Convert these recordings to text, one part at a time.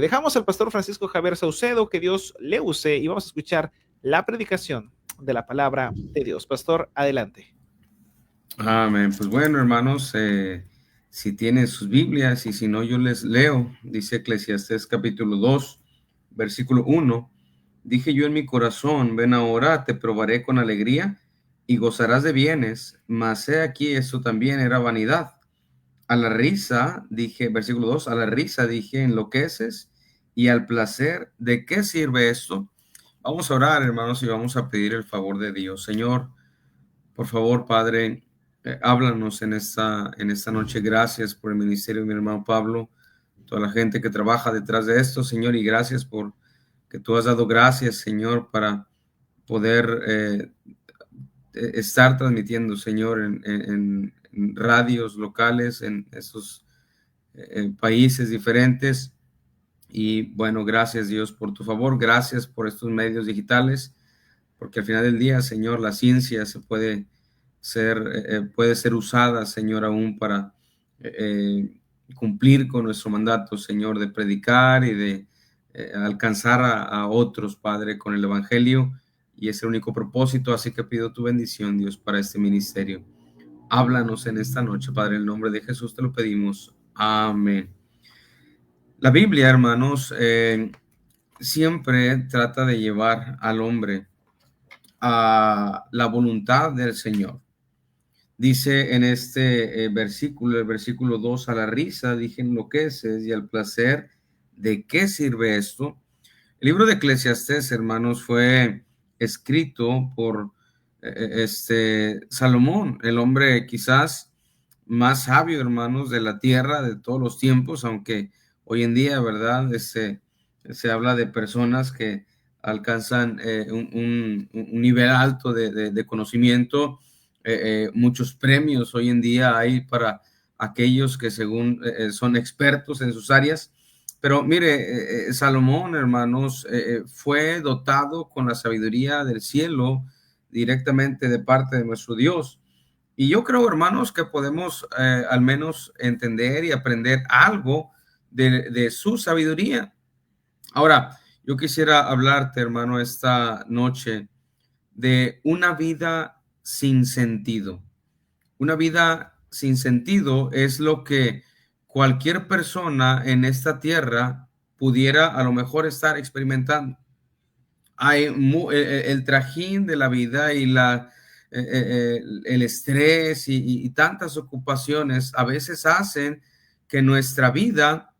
Dejamos al pastor Francisco Javier Saucedo, que Dios le use, y vamos a escuchar la predicación de la palabra de Dios. Pastor, adelante. Amén. Pues bueno, hermanos, si tienen sus Biblias y si no, yo les leo. Dice Eclesiastés capítulo 2, versículo 1. Dije yo en mi corazón, ven ahora, te probaré con alegría y gozarás de bienes, mas he aquí, eso también era vanidad. A la risa, dije, versículo 2, a la risa dije, enloqueces, y al placer, ¿de qué sirve esto? Vamos a orar, hermanos, y vamos a pedir el favor de Dios. Señor, por favor, Padre, háblanos en esta noche. Gracias por el ministerio de mi hermano Pablo, toda la gente que trabaja detrás de esto, Señor, y gracias por que tú has dado gracias, Señor, para poder estar transmitiendo, Señor, en radios locales, en esos países diferentes. Y bueno, gracias Dios por tu favor, gracias por estos medios digitales, porque al final del día, Señor, la ciencia puede ser usada, Señor, aún para cumplir con nuestro mandato, Señor, de predicar y de alcanzar a otros, Padre, con el Evangelio, y es el único propósito. Así que pido tu bendición, Dios, para este ministerio. Háblanos en esta noche, Padre, en el nombre de Jesús te lo pedimos. Amén. La Biblia, hermanos, siempre trata de llevar al hombre a la voluntad del Señor. Dice en este versículo, el versículo 2, a la risa dije enloqueces y al placer, ¿de qué sirve esto? El libro de Eclesiastés, hermanos, fue escrito por Salomón, el hombre quizás más sabio, hermanos, de la tierra de todos los tiempos, aunque hoy en día, ¿verdad? Se habla de personas que alcanzan un nivel alto de conocimiento. Muchos premios hoy en día hay para aquellos que según son expertos en sus áreas. Pero mire, Salomón, hermanos, fue dotado con la sabiduría del cielo directamente de parte de nuestro Dios. Y yo creo, hermanos, que podemos al menos entender y aprender algo de su sabiduría. Ahora, yo quisiera hablarte, hermano, esta noche de una vida sin sentido. Una vida sin sentido es lo que cualquier persona en esta tierra pudiera a lo mejor estar experimentando. Hay el trajín de la vida y el estrés y tantas ocupaciones a veces hacen que nuestra vida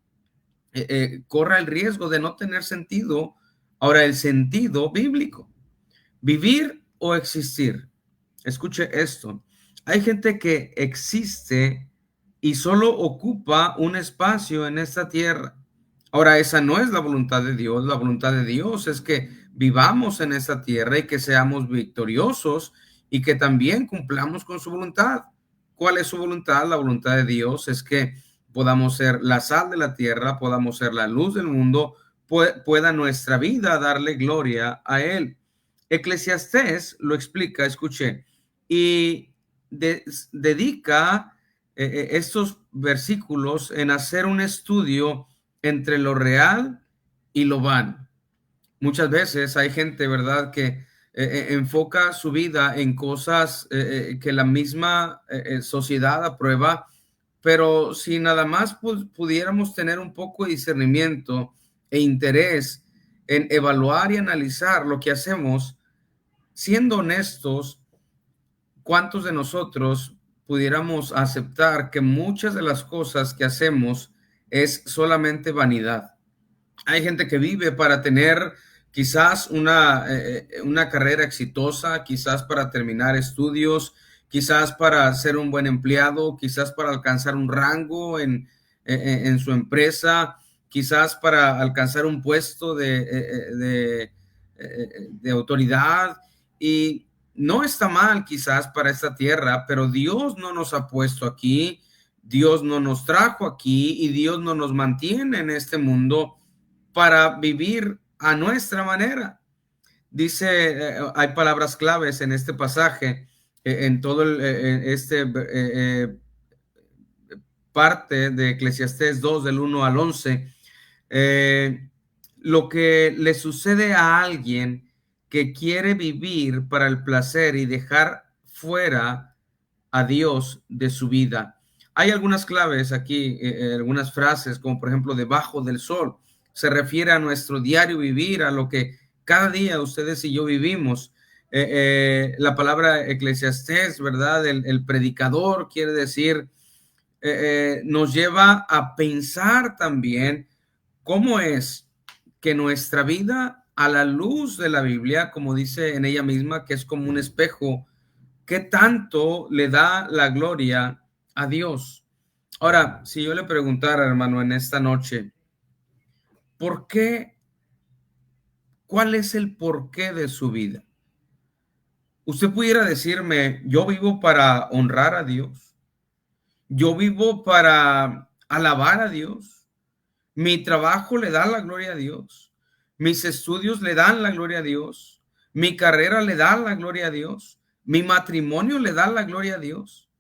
corra el riesgo de no tener sentido. Ahora, el sentido bíblico, vivir o existir. Escuche esto. Hay gente que existe y solo ocupa un espacio en esta tierra. Ahora, esa no es la voluntad de Dios. La voluntad de Dios es que vivamos en esta tierra y que seamos victoriosos y que también cumplamos con su voluntad. ¿Cuál es su voluntad? La voluntad de Dios es que podamos ser la sal de la tierra, podamos ser la luz del mundo, pueda nuestra vida darle gloria a Él. Eclesiastés lo explica, escuche, y dedica estos versículos en hacer un estudio entre lo real y lo vano. Muchas veces hay gente, ¿verdad?, que enfoca su vida en cosas que la misma sociedad aprueba, pero si nada más pudiéramos tener un poco de discernimiento e interés en evaluar y analizar lo que hacemos, siendo honestos, ¿cuántos de nosotros pudiéramos aceptar que muchas de las cosas que hacemos es solamente vanidad? Hay gente que vive para tener quizás una carrera exitosa, quizás para terminar estudios, quizás para ser un buen empleado, quizás para alcanzar un rango en su empresa, quizás para alcanzar un puesto de autoridad. Y no está mal quizás para esta tierra, pero Dios no nos ha puesto aquí, Dios no nos trajo aquí y Dios no nos mantiene en este mundo para vivir a nuestra manera. Dice, hay palabras claves en este pasaje, en todo parte de Eclesiastés 2 del 1 al 11. lo que le sucede a alguien que quiere vivir para el placer y dejar fuera a Dios de su vida. Hay algunas claves aquí, algunas frases, como por ejemplo, debajo del sol. Se refiere a nuestro diario vivir, a lo que cada día ustedes y yo vivimos. La palabra Eclesiastés, ¿verdad? El predicador quiere decir, nos lleva a pensar también cómo es que nuestra vida a la luz de la Biblia, como dice en ella misma, que es como un espejo, ¿qué tanto le da la gloria a Dios? Ahora, si yo le preguntara, hermano, en esta noche, ¿por qué? ¿Cuál es el porqué de su vida? Usted pudiera decirme, yo vivo para honrar a Dios, yo vivo para alabar a Dios, mi trabajo le da la gloria a Dios, mis estudios le dan la gloria a Dios, mi carrera le da la gloria a Dios, mi matrimonio le da la gloria a Dios.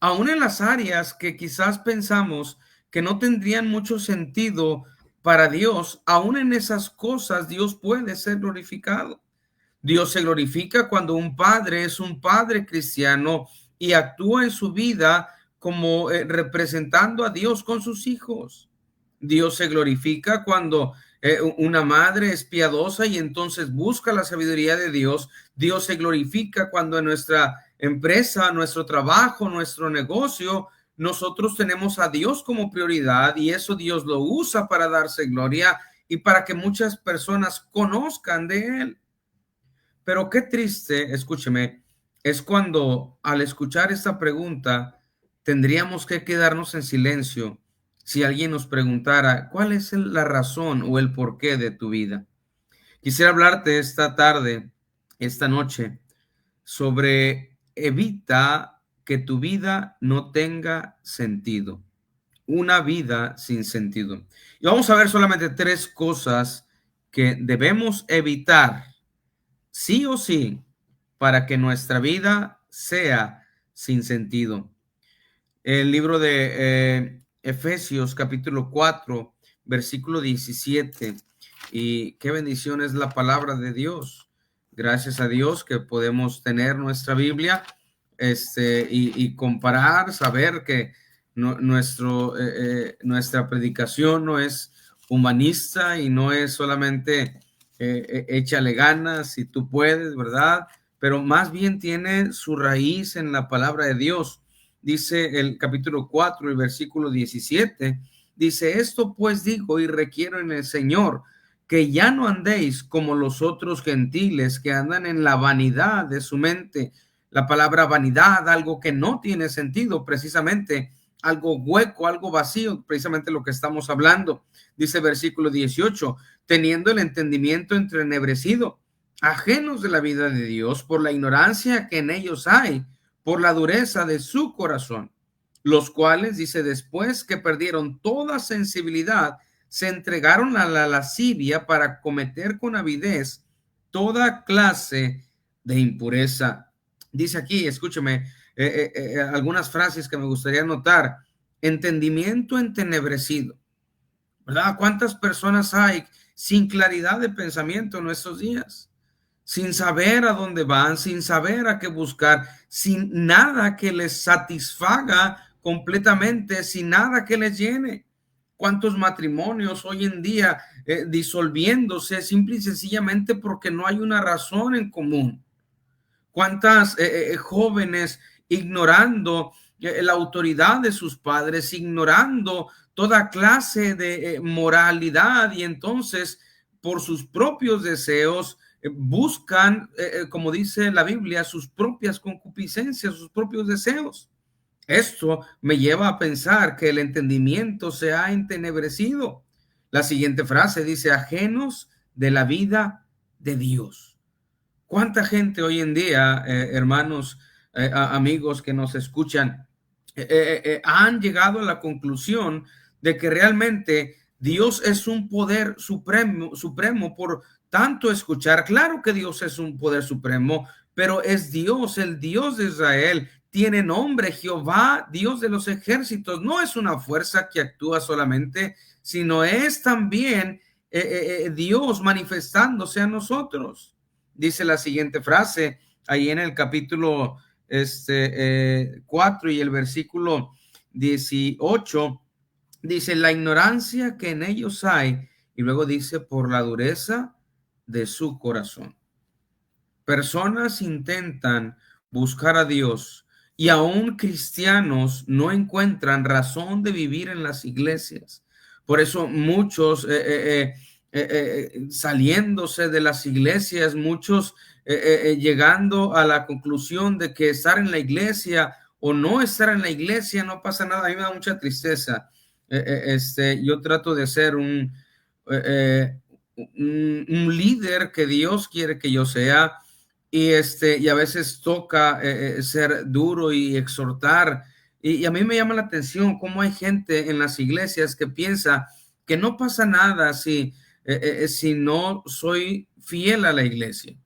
Aún en las áreas que quizás pensamos que no tendrían mucho sentido para Dios, aún en esas cosas Dios puede ser glorificado. Dios se glorifica cuando un padre es un padre cristiano y actúa en su vida como representando a Dios con sus hijos. Dios se glorifica cuando una madre es piadosa y entonces busca la sabiduría de Dios. Dios se glorifica cuando en nuestra empresa, nuestro trabajo, nuestro negocio, nosotros tenemos a Dios como prioridad y eso Dios lo usa para darse gloria y para que muchas personas conozcan de Él. Pero qué triste, escúcheme, es cuando al escuchar esta pregunta tendríamos que quedarnos en silencio si alguien nos preguntara cuál es la razón o el porqué de tu vida. Quisiera hablarte esta tarde, esta noche, sobre evita que tu vida no tenga sentido. Una vida sin sentido. Y vamos a ver solamente 3 cosas que debemos evitar sí o sí para que nuestra vida sea sin sentido. El libro de Efesios capítulo 4 versículo 17, y qué bendición es la palabra de Dios. Gracias a Dios que podemos tener nuestra Biblia y comparar, saber que nuestra predicación no es humanista y no es solamente échale ganas si tú puedes, ¿verdad? Pero más bien tiene su raíz en la palabra de Dios. Dice el capítulo 4, el versículo 17, dice, esto pues digo y requiero en el Señor, que ya no andéis como los otros gentiles que andan en la vanidad de su mente. La palabra vanidad, algo que no tiene sentido, precisamente, algo hueco, algo vacío, precisamente lo que estamos hablando. Dice versículo 18, teniendo el entendimiento entrenebrecido, ajenos de la vida de Dios por la ignorancia que en ellos hay, por la dureza de su corazón, los cuales, dice, después que perdieron toda sensibilidad, se entregaron a la lascivia para cometer con avidez toda clase de impureza. Dice aquí, escúcheme, algunas frases que me gustaría anotar. Entendimiento entenebrecido, ¿verdad? ¿Cuántas personas hay sin claridad de pensamiento en nuestros días? Sin saber a dónde van, sin saber a qué buscar, sin nada que les satisfaga completamente, sin nada que les llene. ¿Cuántos matrimonios hoy en día disolviéndose simple y sencillamente porque no hay una razón en común? ¿Cuántas jóvenes ignorando la autoridad de sus padres, ignorando toda clase de moralidad y entonces por sus propios deseos buscan, como dice la Biblia, sus propias concupiscencias, sus propios deseos? Esto me lleva a pensar que el entendimiento se ha entenebrecido. La siguiente frase dice, ajenos de la vida de Dios. ¿Cuánta gente hoy en día, hermanos, amigos que nos escuchan, han llegado a la conclusión de que realmente Dios es un poder supremo por tanto escuchar? Claro que Dios es un poder supremo, pero es Dios, el Dios de Israel. Tiene nombre, Jehová, Dios de los ejércitos. No es una fuerza que actúa solamente, sino es también Dios manifestándose a nosotros. Dice la siguiente frase ahí en el capítulo 4 y el versículo 18, dice: la ignorancia que en ellos hay, y luego dice: por la dureza de su corazón. Personas intentan buscar a Dios y aún cristianos no encuentran razón de vivir en las iglesias. Por eso muchos saliéndose de las iglesias, muchos llegando a la conclusión de que estar en la iglesia o no estar en la iglesia no pasa nada. A mí me da mucha tristeza. Yo trato de ser un líder que Dios quiere que yo sea, y a veces toca ser duro y exhortar. Y a mí me llama la atención cómo hay gente en las iglesias que piensa que no pasa nada si no soy fiel a la iglesia.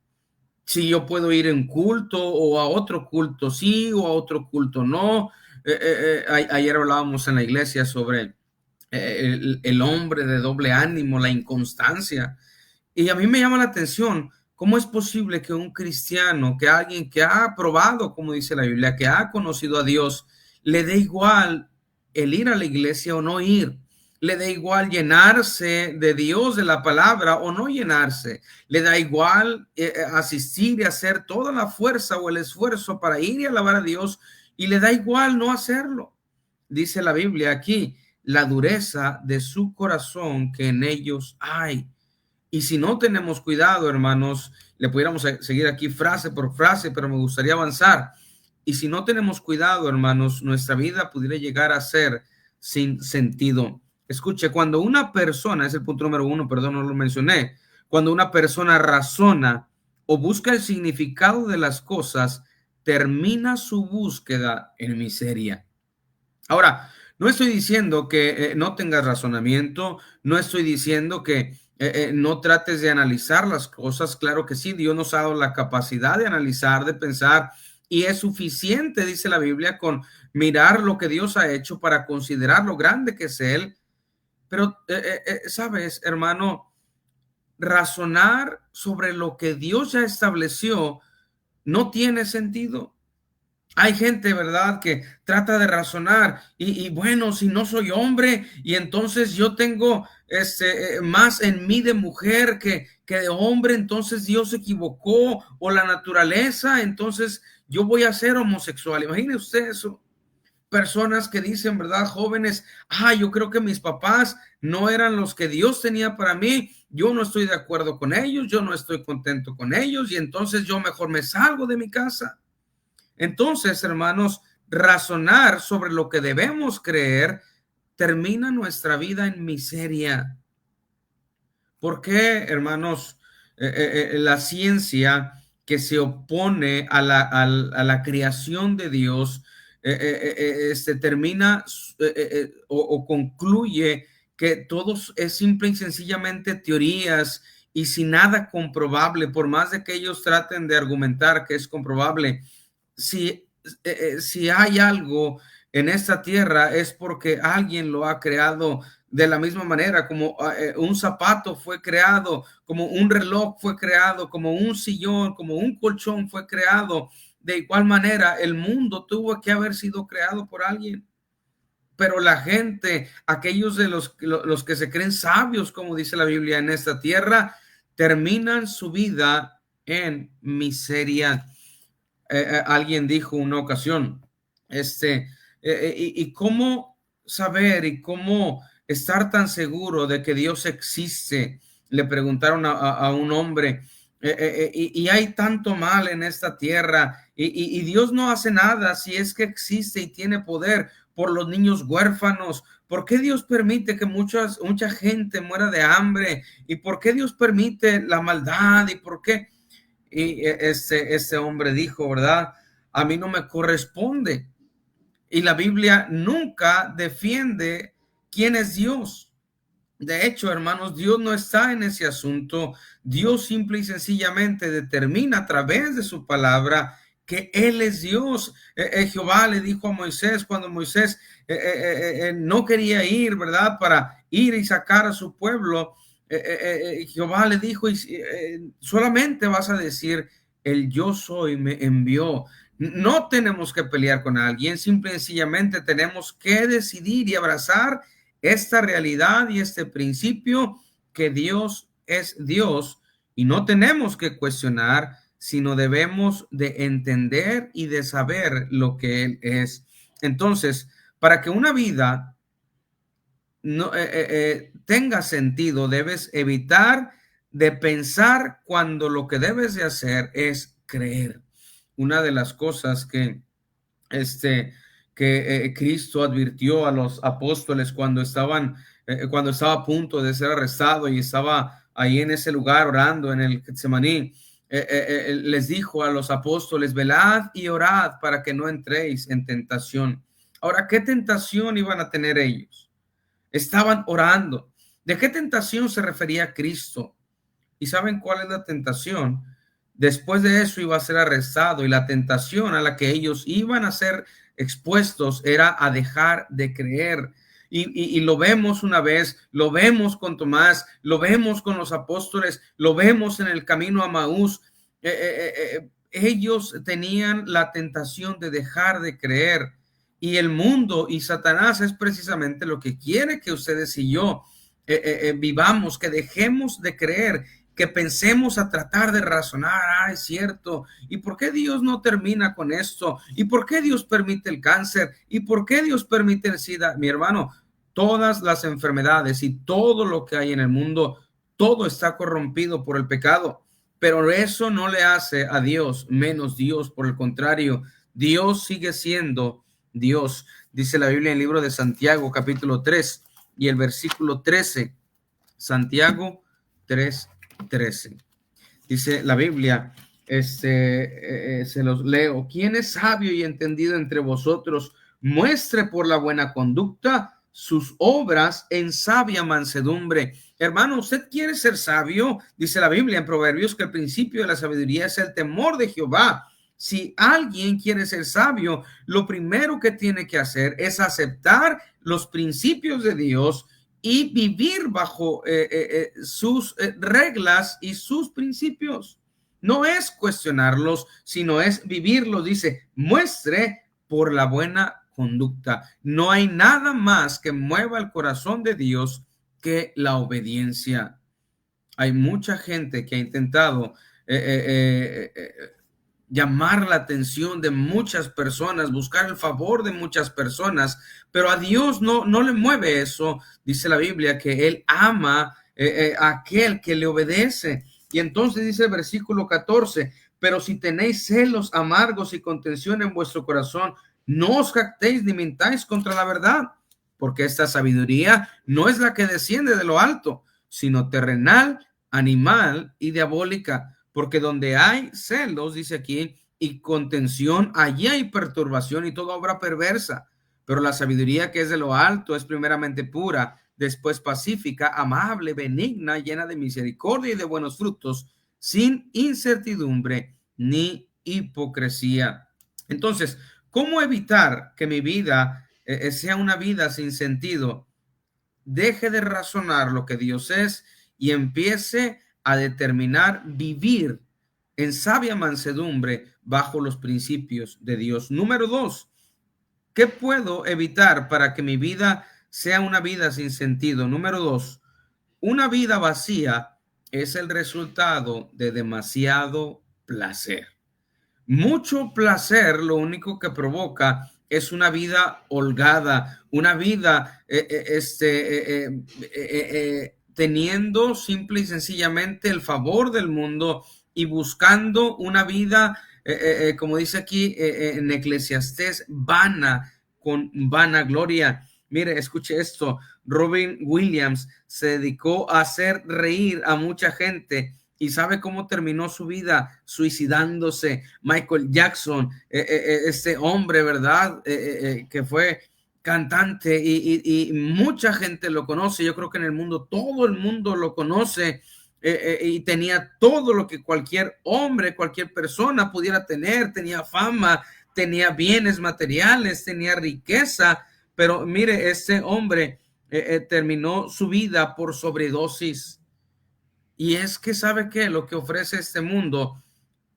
Si yo puedo ir en culto o a otro culto sí o a otro culto no. Ayer hablábamos en la iglesia sobre el hombre de doble ánimo, la inconstancia. Y a mí me llama la atención cómo es posible que un cristiano, que alguien que ha probado, como dice la Biblia, que ha conocido a Dios, le dé igual el ir a la iglesia o no ir. Le da igual llenarse de Dios, de la palabra, o no llenarse. Le da igual asistir y hacer toda la fuerza o el esfuerzo para ir y alabar a Dios, y le da igual no hacerlo. Dice la Biblia aquí: la dureza de su corazón que en ellos hay. Y si no tenemos cuidado, hermanos, le pudiéramos seguir aquí frase por frase, pero me gustaría avanzar. Y si no tenemos cuidado, hermanos, nuestra vida pudiera llegar a ser sin sentido. Escuche, cuando una persona, es el punto número 1, perdón, no lo mencioné, cuando una persona razona o busca el significado de las cosas, termina su búsqueda en miseria. Ahora, no estoy diciendo que no tengas razonamiento, no estoy diciendo que no trates de analizar las cosas. Claro que sí, Dios nos ha dado la capacidad de analizar, de pensar, y es suficiente, dice la Biblia, con mirar lo que Dios ha hecho para considerar lo grande que es Él. Pero, sabes, hermano, razonar sobre lo que Dios ya estableció no tiene sentido. Hay gente, ¿verdad?, que trata de razonar y bueno, si no soy hombre y entonces yo tengo más en mí de mujer que de hombre, entonces Dios se equivocó, o la naturaleza, entonces yo voy a ser homosexual. Imagine usted eso. Personas que dicen, ¿verdad?, jóvenes: yo creo que mis papás no eran los que Dios tenía para mí, yo no estoy de acuerdo con ellos, yo no estoy contento con ellos, y entonces yo mejor me salgo de mi casa. Entonces, hermanos, razonar sobre lo que debemos creer termina nuestra vida en miseria. ¿Por qué, hermanos? La ciencia que se opone a la creación de Dios termina o concluye que todo es simple y sencillamente teorías y sin nada comprobable, por más de que ellos traten de argumentar que es comprobable. Si hay algo en esta tierra es porque alguien lo ha creado de la misma manera, como un zapato fue creado, como un reloj fue creado, como un sillón, como un colchón fue creado. De igual manera, el mundo tuvo que haber sido creado por alguien. Pero la gente, aquellos de los que se creen sabios, como dice la Biblia, en esta tierra, terminan su vida en miseria. Alguien dijo una ocasión, y cómo saber y cómo estar tan seguro de que Dios existe. Le preguntaron a un hombre, y hay tanto mal en esta tierra, y Dios no hace nada si es que existe y tiene poder por los niños huérfanos. ¿Por qué Dios permite que mucha gente muera de hambre? ¿Y por qué Dios permite la maldad? ¿Y por qué? Y este hombre dijo, ¿verdad?: a mí no me corresponde. Y la Biblia nunca defiende quién es Dios. De hecho, hermanos, Dios no está en ese asunto. Dios simple y sencillamente determina a través de su palabra que Él es Dios. Jehová le dijo a Moisés, cuando Moisés no quería ir, ¿verdad?, para ir y sacar a su pueblo, Jehová le dijo, solamente vas a decir, el yo soy me envió. No tenemos que pelear con alguien, simple y sencillamente tenemos que decidir y abrazar esta realidad y este principio que Dios es Dios, y no tenemos que cuestionar, sino debemos de entender y de saber lo que Él es. Entonces, para que una vida no tenga sentido, debes evitar de pensar cuando lo que debes de hacer es creer. Una de las cosas que Cristo advirtió a los apóstoles cuando estaba a punto de ser arrestado y estaba ahí en ese lugar orando en el Getsemaní, les dijo a los apóstoles, velad y orad para que no entréis en tentación. Ahora, ¿qué tentación iban a tener ellos? Estaban orando. ¿De qué tentación se refería Cristo? ¿Y saben cuál es la tentación? Después de eso iba a ser arrestado, y la tentación a la que ellos iban a ser expuestos era a dejar de creer. Y lo vemos una vez, lo vemos con Tomás, lo vemos con los apóstoles, lo vemos en el camino a Maús. Ellos tenían la tentación de dejar de creer, y el mundo y Satanás es precisamente lo que quiere que ustedes y yo vivamos, que dejemos de creer, que pensemos a tratar de razonar, es cierto, ¿y por qué Dios no termina con esto? ¿Y por qué Dios permite el cáncer? ¿Y por qué Dios permite el SIDA? Mi hermano, todas las enfermedades y todo lo que hay en el mundo, todo está corrompido por el pecado, pero eso no le hace a Dios menos Dios. Por el contrario, Dios sigue siendo Dios. Dice la Biblia en el libro de Santiago, capítulo 3 y el versículo 13. Santiago 3:13. Dice la Biblia, se los leo. ¿Quién es sabio y entendido entre vosotros? Muestre por la buena conducta sus obras en sabia mansedumbre. Hermano, ¿usted quiere ser sabio? Dice la Biblia en Proverbios que el principio de la sabiduría es el temor de Jehová. Si alguien quiere ser sabio, lo primero que tiene que hacer es aceptar los principios de Dios y vivir bajo sus reglas y sus principios. No es cuestionarlos, sino es vivirlos. Dice, muestre por la buena conducta. No hay nada más que mueva el corazón de Dios que la obediencia. Hay mucha gente que ha intentado llamar la atención de muchas personas, buscar el favor de muchas personas, pero a Dios no le mueve eso. Dice la Biblia que Él ama a aquel que le obedece. Y entonces dice el versículo 14, pero si tenéis celos amargos y contención en vuestro corazón, no os jactéis ni mintáis contra la verdad, porque esta sabiduría no es la que desciende de lo alto, sino terrenal, animal y diabólica. Porque donde hay celos, dice aquí, y contención, allí hay perturbación y toda obra perversa. Pero la sabiduría que es de lo alto es primeramente pura, después pacífica, amable, benigna, llena de misericordia y de buenos frutos, sin incertidumbre ni hipocresía. Entonces, ¿cómo evitar que mi vida sea una vida sin sentido? Deje de razonar lo que Dios es y empiece a determinar vivir en sabia mansedumbre bajo los principios de Dios. Número 2, ¿qué puedo evitar para que mi vida sea una vida sin sentido? Número 2, una vida vacía es el resultado de demasiado placer. Mucho placer lo único que provoca es una vida holgada, una vida teniendo simple y sencillamente el favor del mundo y buscando una vida, como dice aquí en Eclesiastés, vana, con vanagloria. Mire, escuche esto. Robin Williams se dedicó a hacer reír a mucha gente. ¿Y sabe cómo terminó su vida? Suicidándose. Michael Jackson, este hombre, ¿verdad? Que fue cantante y mucha gente lo conoce. Yo creo que en el mundo, todo el mundo lo conoce. Y tenía todo lo que cualquier hombre, cualquier persona pudiera tener. Tenía fama, tenía bienes materiales, tenía riqueza. Pero mire, este hombre terminó su vida por sobredosis. Y es que, ¿sabe qué? Lo que ofrece este mundo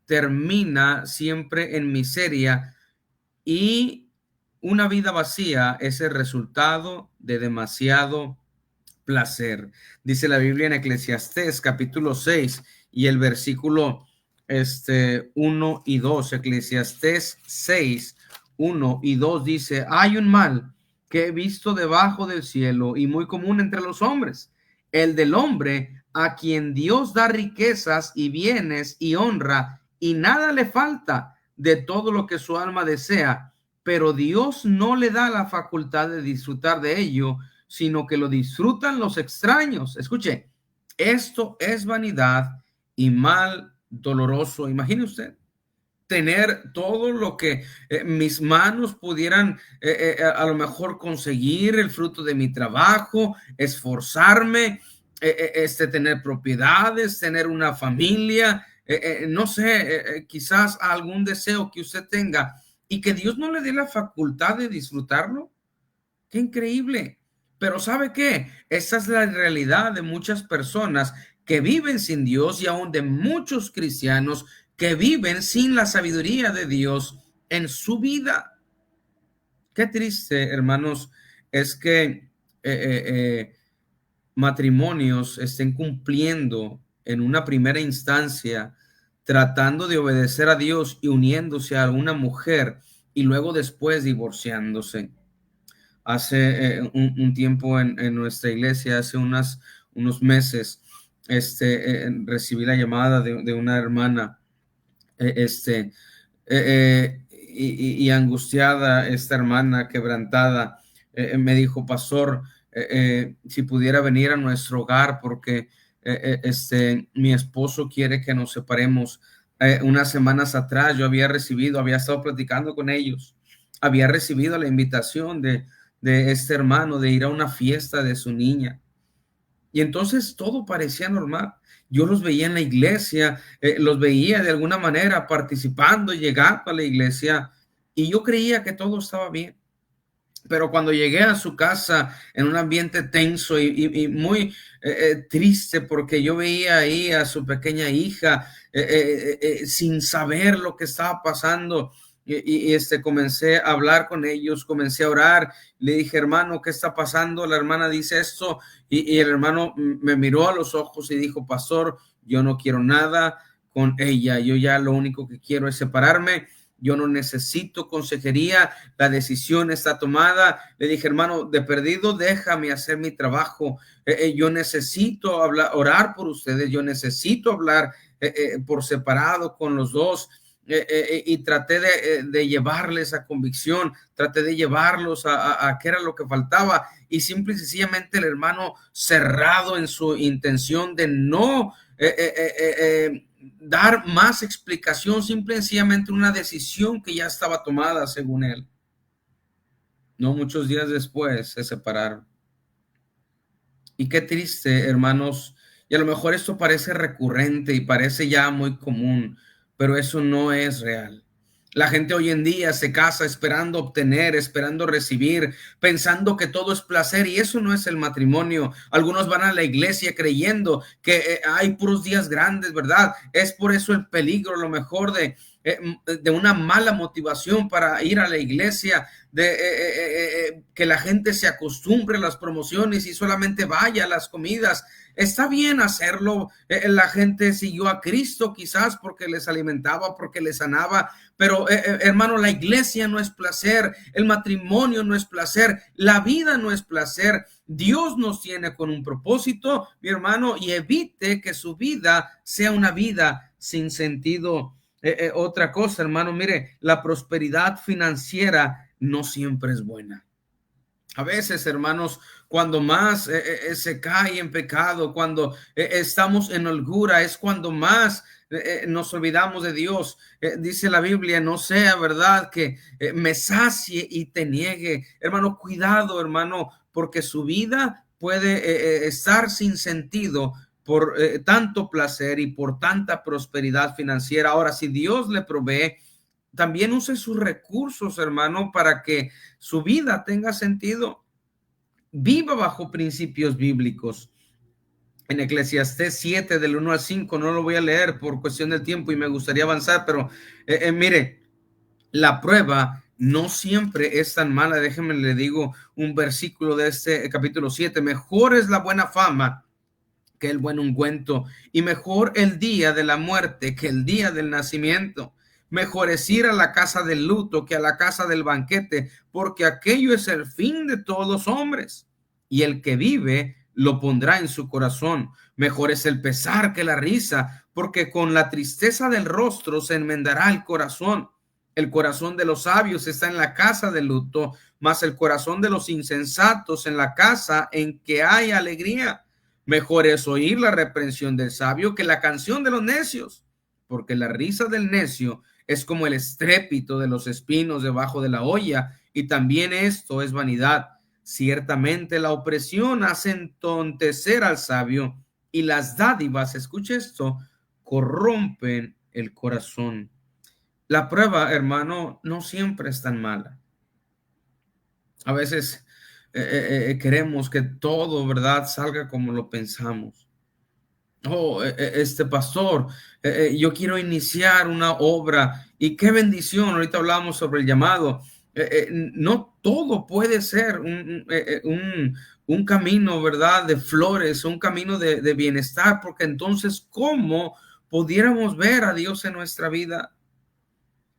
termina siempre en miseria, y una vida vacía es el resultado de demasiado placer. Dice la Biblia en Eclesiastés capítulo 6 y el versículo 1 y 2. Eclesiastés 6, 1 y 2 dice: hay un mal que he visto debajo del cielo y muy común entre los hombres, el del hombre a quien Dios da riquezas y bienes y honra, y nada le falta de todo lo que su alma desea, pero Dios no le da la facultad de disfrutar de ello, sino que lo disfrutan los extraños. Escuche, esto es vanidad y mal doloroso. Imagine usted tener todo lo que mis manos pudieran a lo mejor conseguir, el fruto de mi trabajo, esforzarme, tener propiedades, tener una familia, no sé, quizás algún deseo que usted tenga, y que Dios no le dé la facultad de disfrutarlo. Qué increíble. Pero ¿sabe qué? Esa es la realidad de muchas personas que viven sin Dios, y aún de muchos cristianos que viven sin la sabiduría de Dios en su vida. Qué triste, hermanos, es que matrimonios estén cumpliendo en una primera instancia, tratando de obedecer a Dios y uniéndose a una mujer, y luego después divorciándose. Hace un tiempo en nuestra iglesia, hace unos meses, recibí la llamada de una hermana, y angustiada, esta hermana quebrantada, me dijo: pastor, si pudiera venir a nuestro hogar, porque mi esposo quiere que nos separemos. Unas semanas atrás yo había estado platicando con ellos, había recibido la invitación de este hermano de ir a una fiesta de su niña, y entonces todo parecía normal. Yo los veía en la iglesia, los veía de alguna manera participando, llegando a la iglesia, y yo creía que todo estaba bien. Pero cuando llegué a su casa en un ambiente tenso y muy triste, porque yo veía ahí a su pequeña hija sin saber lo que estaba pasando, y comencé a hablar con ellos, comencé a orar. Le dije: hermano, ¿qué está pasando? La hermana dice esto, y el hermano me miró a los ojos y dijo: pastor, yo no quiero nada con ella, yo ya lo único que quiero es separarme. Yo no necesito consejería, la decisión está tomada. Le dije: hermano, de perdido, déjame hacer mi trabajo. Yo necesito orar por ustedes, yo necesito hablar por separado con los dos. Y traté de llevarles a convicción, traté de llevarlos a qué era lo que faltaba, y simple y sencillamente el hermano, cerrado en su intención de no dar más explicación, simple y sencillamente una decisión que ya estaba tomada según él. No muchos días después se separaron. Y qué triste, hermanos, y a lo mejor esto parece recurrente y parece ya muy común, pero eso no es real. La gente hoy en día se casa esperando obtener, esperando recibir, pensando que todo es placer, y eso no es el matrimonio. Algunos van a la iglesia creyendo que hay puros días grandes, ¿verdad? Es por eso el peligro, lo mejor de una mala motivación para ir a la iglesia, que la gente se acostumbre a las promociones y solamente vaya a las comidas. Está bien hacerlo, la gente siguió a Cristo quizás porque les alimentaba, porque les sanaba, pero hermano, la iglesia no es placer, el matrimonio no es placer, la vida no es placer. Dios nos tiene con un propósito, mi hermano, y evite que su vida sea una vida sin sentido. Otra cosa, hermano, mire, la prosperidad financiera no siempre es buena. A veces, hermanos, cuando más se cae en pecado, cuando estamos en holgura, es cuando más nos olvidamos de Dios. Dice la Biblia: no sea verdad que me sacie y te niegue. Hermano, cuidado, hermano, porque su vida puede estar sin sentido por tanto placer y por tanta prosperidad financiera. Ahora, si Dios le provee, también use sus recursos, hermano, para que su vida tenga sentido. viva bajo principios bíblicos. En Eclesiastés 7, del 1 al 5, no lo voy a leer por cuestión del tiempo y me gustaría avanzar, pero mire, la prueba no siempre es tan mala. Déjenme le digo un versículo de este capítulo 7. Mejor es la buena fama que el buen ungüento, y mejor el día de la muerte que el día del nacimiento. Mejor es ir a la casa del luto que a la casa del banquete, porque aquello es el fin de todos los hombres, y el que vive lo pondrá en su corazón. Mejor es el pesar que la risa, porque con la tristeza del rostro se enmendará el corazón. El corazón de los sabios está en la casa del luto, mas el corazón de los insensatos en la casa en que hay alegría. Mejor es oír la reprensión del sabio que la canción de los necios, porque la risa del necio es como el estrépito de los espinos debajo de la olla, y también esto es vanidad. Ciertamente la opresión hace entontecer al sabio, y las dádivas, escuche esto, corrompen el corazón. La prueba, hermano, no siempre es tan mala. A veces queremos que todo, ¿verdad?, salga como lo pensamos. Este pastor, yo quiero iniciar una obra y qué bendición. Ahorita hablamos sobre el llamado. No todo puede ser un camino, ¿verdad?, de flores, un camino de bienestar, porque entonces, ¿cómo pudiéramos ver a Dios en nuestra vida?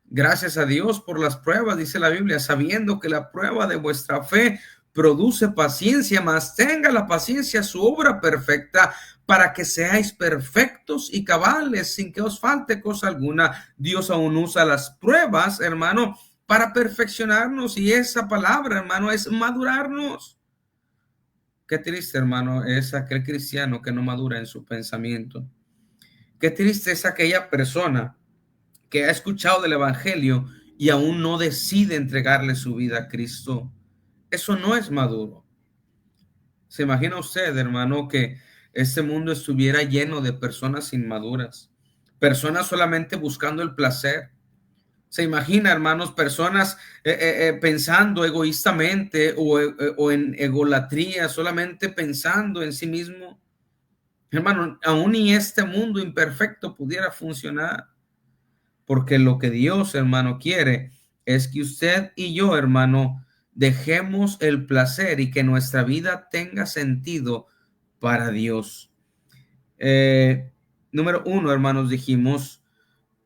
Gracias a Dios por las pruebas, dice la Biblia, sabiendo que la prueba de vuestra fe produce paciencia, mas tenga la paciencia su obra perfecta, para que seáis perfectos y cabales, sin que os falte cosa alguna. Dios aún usa las pruebas, hermano, para perfeccionarnos, y esa palabra, hermano, es madurarnos. Qué triste, hermano, es aquel cristiano que no madura en su pensamiento. Qué triste es aquella persona que ha escuchado del evangelio y aún no decide entregarle su vida a Cristo. Eso no es maduro. ¿Se imagina usted, hermano, que este mundo estuviera lleno de personas inmaduras, personas solamente buscando el placer? Se imagina, hermanos, personas pensando egoístamente o en egolatría, solamente pensando en sí mismo. Hermano, aún ni este mundo imperfecto pudiera funcionar. Porque lo que Dios, hermano, quiere es que usted y yo, hermano, dejemos el placer y que nuestra vida tenga sentido para Dios. Número uno, hermanos, dijimos,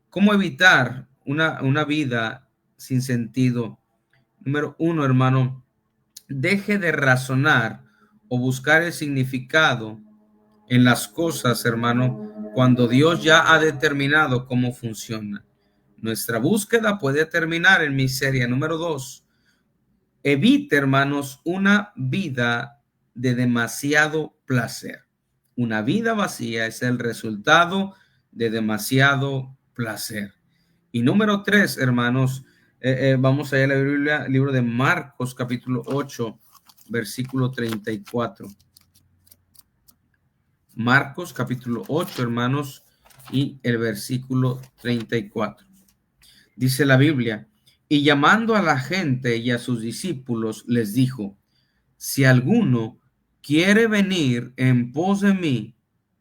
¿cómo evitar una vida sin sentido? Número uno, hermano, deje de razonar o buscar el significado en las cosas, hermano, cuando Dios ya ha determinado cómo funciona. Nuestra búsqueda puede terminar en miseria. Número dos, evite, hermanos, una vida de demasiado placer. Una vida vacía es el resultado de demasiado placer. Y número tres, hermanos, vamos allá a la Biblia, libro de Marcos, capítulo 8, versículo 34. Marcos, capítulo 8, hermanos, y el versículo 34. Dice la Biblia, y llamando a la gente y a sus discípulos, les dijo, si alguno quiere venir en pos de mí,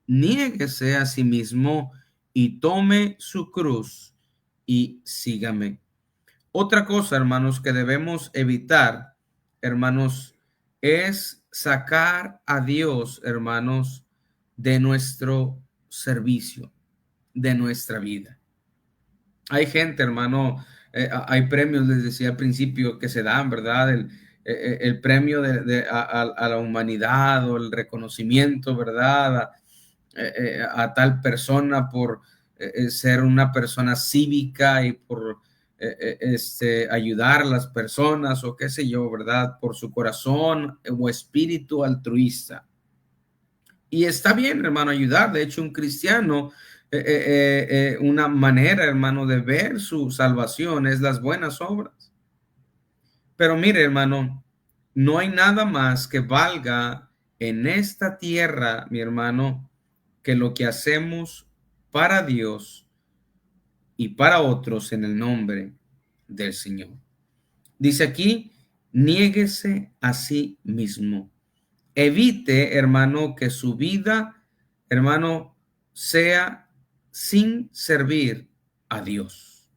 niéguese a sí mismo y tome su cruz y sígame. Otra cosa, hermanos, que debemos evitar, hermanos, es sacar a Dios, hermanos, de nuestro servicio, de nuestra vida. Hay gente, hermano, hay premios, les decía al principio, que se dan, ¿verdad? El premio a la humanidad o el reconocimiento, ¿verdad? A tal persona por ser una persona cívica y por ayudar a las personas o qué sé yo, ¿verdad? Por su corazón o espíritu altruista. Y está bien, hermano, ayudar. De hecho, un cristiano, una manera, hermano, de ver su salvación es las buenas obras. Pero mire, hermano, no hay nada más que valga en esta tierra, mi hermano, que lo que hacemos para Dios y para otros en el nombre del Señor. Dice aquí, niéguese a sí mismo. evite, hermano, que su vida, hermano, sea sin servir a Dios.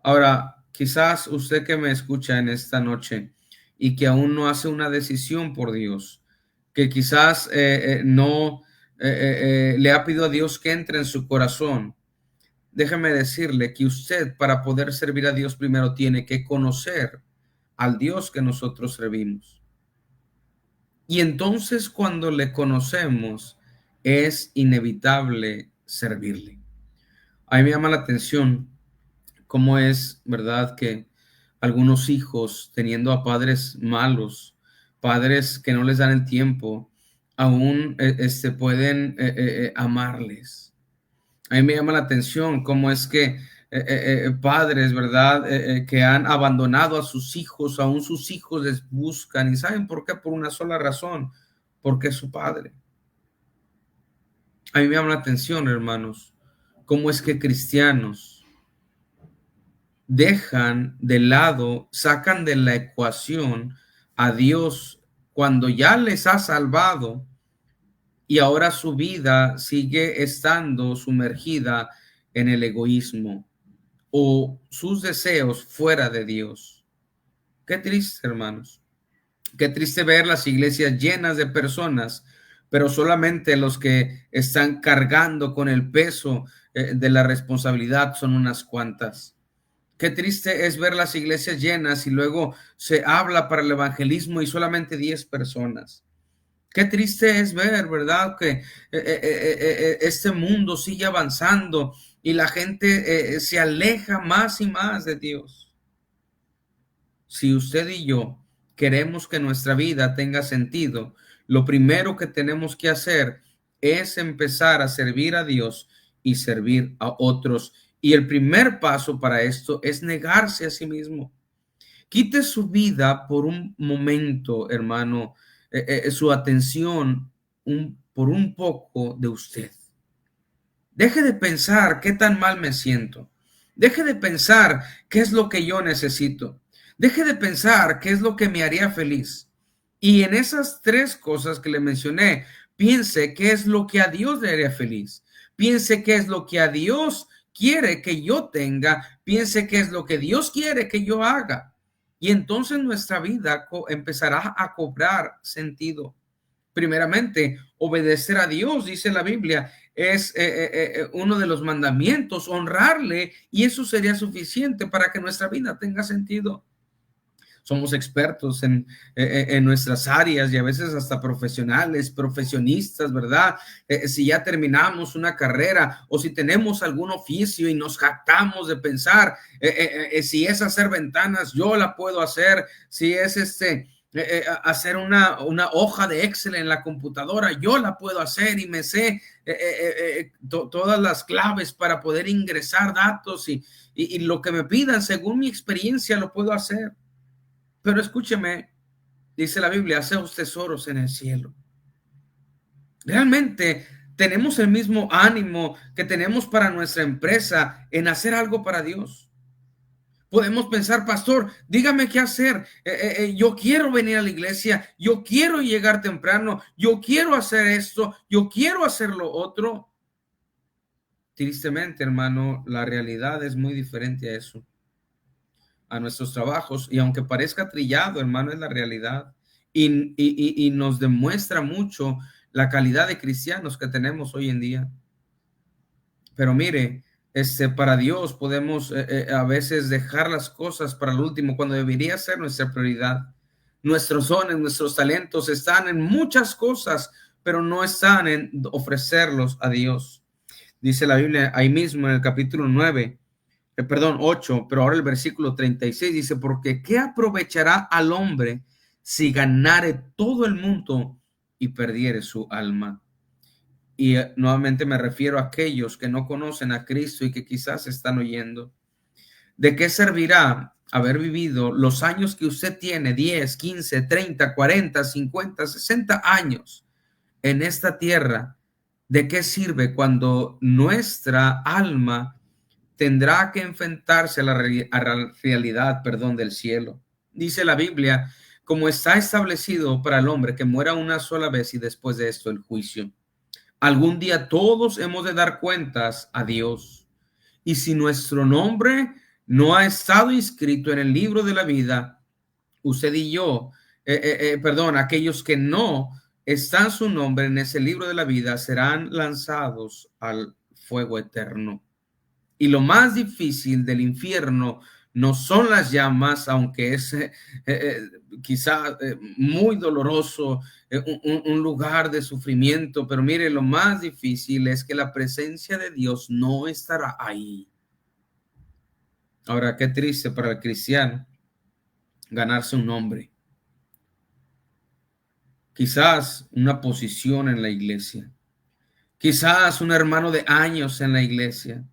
Ahora, quizás usted que me escucha en esta noche y que aún no hace una decisión por Dios, que quizás no le ha pedido a Dios que entre en su corazón, déjeme decirle que usted, para poder servir a Dios, primero tiene que conocer al Dios que nosotros servimos. Y entonces cuando le conocemos, es inevitable servirle. A mí me llama la atención cómo es, ¿verdad?, que algunos hijos, teniendo a padres malos, padres que no les dan el tiempo, aún pueden amarles. A mí me llama la atención cómo es que padres, ¿verdad?, que han abandonado a sus hijos, aún sus hijos les buscan. ¿Y saben por qué? Por una sola razón, porque es su padre. A mí me llama la atención, hermanos, cómo es que cristianos dejan de lado, sacan de la ecuación a Dios cuando ya les ha salvado y ahora su vida sigue estando sumergida en el egoísmo o sus deseos fuera de Dios. Qué triste, hermanos. Qué triste ver las iglesias llenas de personas, pero solamente los que están cargando con el peso de la responsabilidad son unas cuantas. Qué triste es ver las iglesias llenas y luego se habla para el evangelismo y solamente 10 personas. Qué triste es ver, ¿verdad?, que este mundo sigue avanzando y la gente se aleja más y más de Dios. Si usted y yo queremos que nuestra vida tenga sentido, lo primero que tenemos que hacer es empezar a servir a Dios y servir a otros. Y el primer paso para esto es negarse a sí mismo. Quite su vida por un momento, hermano, su atención por un poco de usted. Deje de pensar qué tan mal me siento. Deje de pensar qué es lo que yo necesito. Deje de pensar qué es lo que me haría feliz. Y en esas 3 cosas que le mencioné, piense qué es lo que a Dios le haría feliz. Piense qué es lo que a Dios quiere que yo tenga. Piense qué es lo que Dios quiere que yo haga. Y entonces nuestra vida empezará a cobrar sentido. Primeramente, obedecer a Dios, dice la Biblia, es uno de los mandamientos, honrarle, y eso sería suficiente para que nuestra vida tenga sentido. Somos expertos en nuestras áreas y a veces hasta profesionales, profesionistas, ¿verdad? Si ya terminamos una carrera o si tenemos algún oficio y nos jactamos de pensar, si es hacer ventanas, yo la puedo hacer. Si es hacer una hoja de Excel en la computadora, yo la puedo hacer y me sé todas las claves para poder ingresar datos y lo que me pidan según mi experiencia lo puedo hacer. Pero escúcheme, dice la Biblia, haceos tesoros en el cielo. Realmente tenemos el mismo ánimo que tenemos para nuestra empresa en hacer algo para Dios. Podemos pensar, pastor, dígame qué hacer. Yo quiero venir a la iglesia, yo quiero llegar temprano, yo quiero hacer esto, yo quiero hacer lo otro. Tristemente, hermano, la realidad es muy diferente a eso, a nuestros trabajos, y aunque parezca trillado, hermano, es la realidad y nos demuestra mucho la calidad de cristianos que tenemos hoy en día. Pero mire, para Dios podemos a veces dejar las cosas para el último cuando debería ser nuestra prioridad. Nuestros dones, nuestros talentos están en muchas cosas, pero no están en ofrecerlos a Dios. Dice la Biblia ahí mismo en el capítulo 8, pero ahora el versículo 36 dice, porque ¿qué aprovechará al hombre si ganare todo el mundo y perdiere su alma? Y nuevamente me refiero a aquellos que no conocen a Cristo y que quizás están oyendo. ¿De qué servirá haber vivido los años que usted tiene, 10, 15, 30, 40, 50, 60 años en esta tierra? ¿De qué sirve cuando nuestra alma tendrá que enfrentarse a la realidad, del cielo? Dice la Biblia como está establecido para el hombre que muera una sola vez y después de esto el juicio. Algún día todos hemos de dar cuentas a Dios. Y si nuestro nombre no ha estado inscrito en el libro de la vida, usted y yo, perdón, aquellos que no están su nombre en ese libro de la vida serán lanzados al fuego eterno. Y lo más difícil del infierno no son las llamas, aunque es quizá muy doloroso, un lugar de sufrimiento, pero mire, lo más difícil es que la presencia de Dios no estará ahí. Ahora, qué triste para el cristiano ganarse un nombre, quizás una posición en la iglesia, quizás un hermano de años en la iglesia.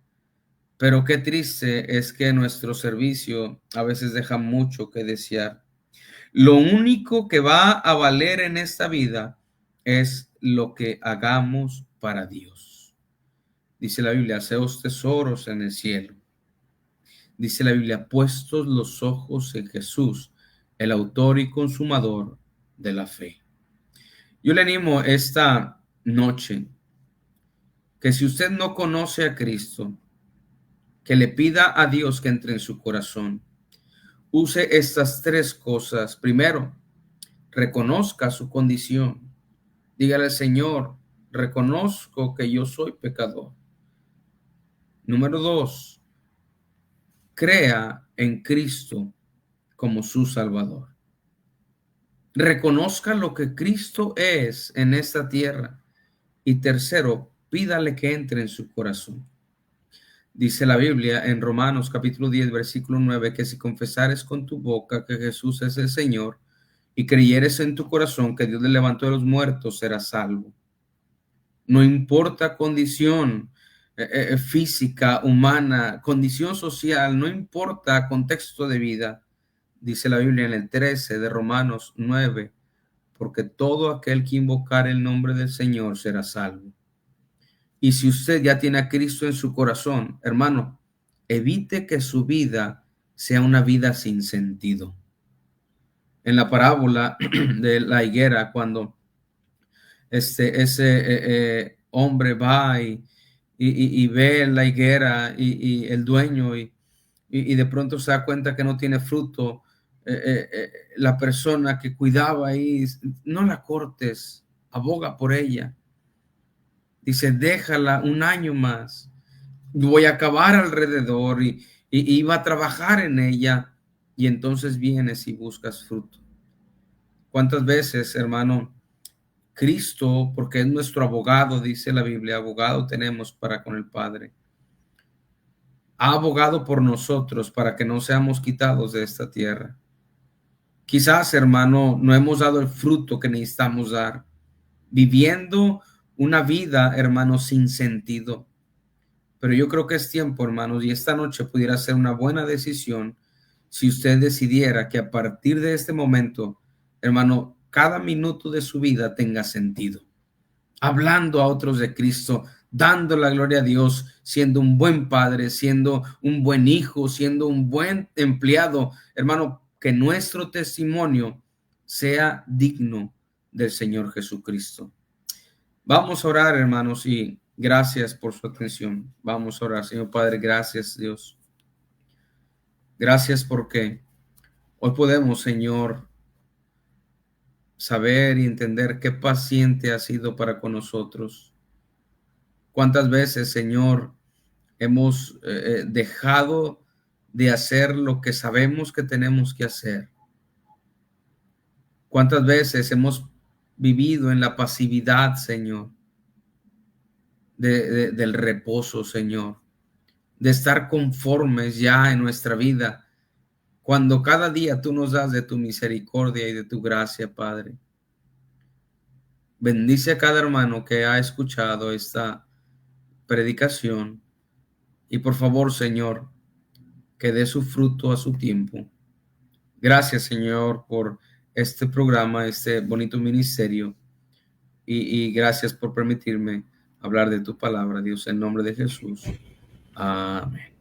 Pero qué triste es que nuestro servicio a veces deja mucho que desear. Lo único que va a valer en esta vida es lo que hagamos para Dios. Dice la Biblia, haceos tesoros en el cielo. Dice la Biblia, puestos los ojos en Jesús, el autor y consumador de la fe. Yo le animo esta noche que si usted no conoce a Cristo, que le pida a Dios que entre en su corazón. Use estas tres cosas. Primero, reconozca su condición. Dígale, Señor, reconozco que yo soy pecador. Número dos, crea en Cristo como su Salvador. Reconozca lo que Cristo es en esta tierra. Y tercero, pídale que entre en su corazón. Dice la Biblia en Romanos capítulo 10, versículo 9, que si confesares con tu boca que Jesús es el Señor y creyeres en tu corazón que Dios le levantó de los muertos, serás salvo. No importa condición física, humana, condición social, no importa contexto de vida. Dice la Biblia en el 13 de Romanos 9, porque todo aquel que invocar el nombre del Señor será salvo. Y si usted ya tiene a Cristo en su corazón, hermano, evite que su vida sea una vida sin sentido. En la parábola de la higuera, cuando ese hombre va y ve la higuera y el dueño y de pronto se da cuenta que no tiene fruto, la persona que cuidaba ahí, no la cortes, aboga por ella. Dice, déjala un año más. Voy a acabar alrededor y iba a trabajar en ella. Y entonces vienes y buscas fruto. ¿Cuántas veces, hermano, Cristo, porque es nuestro abogado, dice la Biblia, abogado tenemos para con el Padre, ha abogado por nosotros para que no seamos quitados de esta tierra? Quizás, hermano, no hemos dado el fruto que necesitamos dar, viviendo una vida, hermano, sin sentido. Pero yo creo que es tiempo, hermanos, y esta noche pudiera ser una buena decisión si usted decidiera que a partir de este momento, hermano, cada minuto de su vida tenga sentido. Hablando a otros de Cristo, dando la gloria a Dios, siendo un buen padre, siendo un buen hijo, siendo un buen empleado. Hermano, que nuestro testimonio sea digno del Señor Jesucristo. Vamos a orar, hermanos, y gracias por su atención. Vamos a orar. Señor Padre, gracias, Dios. Gracias porque hoy podemos, Señor, saber y entender qué paciente has sido para con nosotros. Cuántas veces, Señor, hemos dejado de hacer lo que sabemos que tenemos que hacer. Cuántas veces hemos vivido en la pasividad, Señor, del reposo, Señor, de estar conformes ya en nuestra vida, cuando cada día tú nos das de tu misericordia y de tu gracia, Padre. Bendice a cada hermano que ha escuchado esta predicación y por favor, Señor, que dé su fruto a su tiempo. Gracias, Señor, por este programa, este bonito ministerio y gracias por permitirme hablar de tu palabra, Dios, en nombre de Jesús. Amén.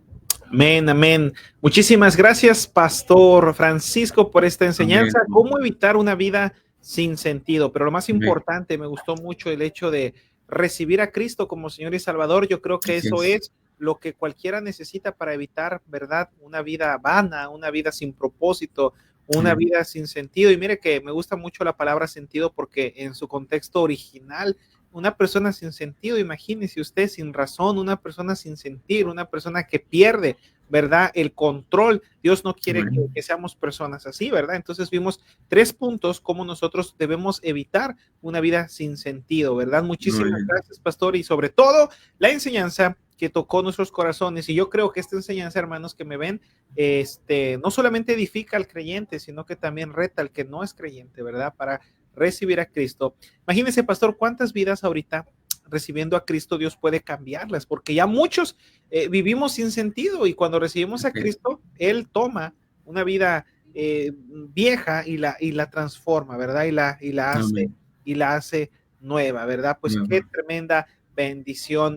Amén, amén. Muchísimas gracias, Pastor Francisco, por esta enseñanza. Amén. ¿Cómo evitar una vida sin sentido? Pero lo más Amén. importante, me gustó mucho el hecho de recibir a Cristo como Señor y Salvador. Yo creo que Así eso es. es lo que cualquiera necesita para evitar, ¿verdad? Una vida vana, una vida sin propósito, una Amén. vida sin sentido. Y mire que me gusta mucho la palabra sentido porque en su contexto original, una persona sin sentido, imagínese usted, sin razón, una persona sin sentir, una persona que pierde, ¿verdad? El control. Dios no quiere que Amén. seamos personas así, ¿verdad? Entonces vimos 3 puntos cómo nosotros debemos evitar una vida sin sentido, ¿verdad? Muchísimas Amén. gracias, pastor, y sobre todo la enseñanza que tocó nuestros corazones. Y yo creo que esta enseñanza, hermanos que me ven, no solamente edifica al creyente, sino que también reta al que no es creyente, ¿verdad? Para recibir a Cristo. Imagínese, pastor, cuántas vidas ahorita recibiendo a Cristo Dios puede cambiarlas, porque ya muchos vivimos sin sentido y cuando recibimos a Así es. Cristo, Él toma una vida vieja y la transforma, ¿verdad? Amén. Y la hace nueva, ¿verdad? Pues qué Nueva. tremenda bendición.